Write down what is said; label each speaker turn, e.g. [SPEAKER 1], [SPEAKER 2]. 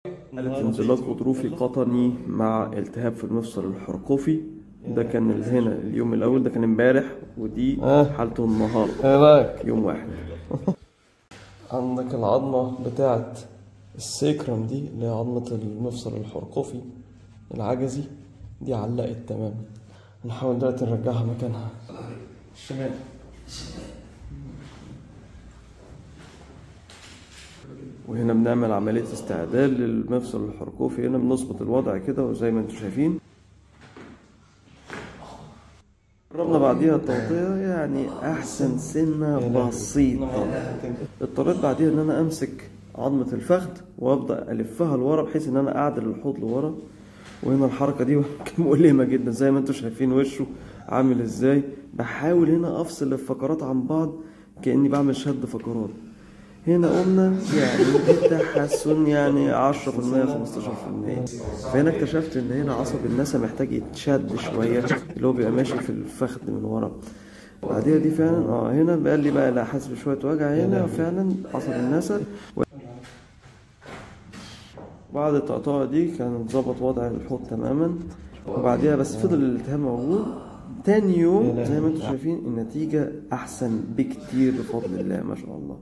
[SPEAKER 1] حالة انزلاق غضروفي قطني مع التهاب في المفصل الحرقوفي. ده كان هنا اليوم الأول، ده كان امبارح، ودي حالته النهاردة يوم واحد. عندك العظمة بتاعت السيكرم دي اللي هي عظمة المفصل الحرقوفي العجزي دي علقت تماما. هنحاول دلوقتي نرجعها مكانها. الشمال وهنا بنعمل عملية استعداد للمفصل الحرقوفي. هنا بنظبط الوضع كده وزي ما انتم شايفين. قربنا بعديها التغطية يعني أحسن سنة بسيطة. اضطريت بعديها إن أنا أمسك عظمة الفخذ وأبدأ ألفها لورا بحيث إن أنا أعدل الحوض لورا. وهنا الحركة دي مؤلمة جدا زي ما انتم شايفين وشه عامل ازاي. بحاول هنا أفصل الفقرات عن بعض كأني بعمل شد فقرات. هنا قلنا يعني التحسن يعني 10% 15%. فهنا اكتشفت ان هنا عصب النسا محتاج يتشد شوية، اللي هو بيبقى ماشي في الفخذ من ورا. بعديها دي فعلا هنا بقى لي بقى لا حاسس بشوية وجع هنا فعلا عصب النسا. بعد التقطيع دي كان ظبط وضع الحوض تماما. وبعديها بس فضل الالتهاب موجود. تاني يوم زي ما انتم شايفين النتيجة احسن بكتير بفضل الله ما شاء الله.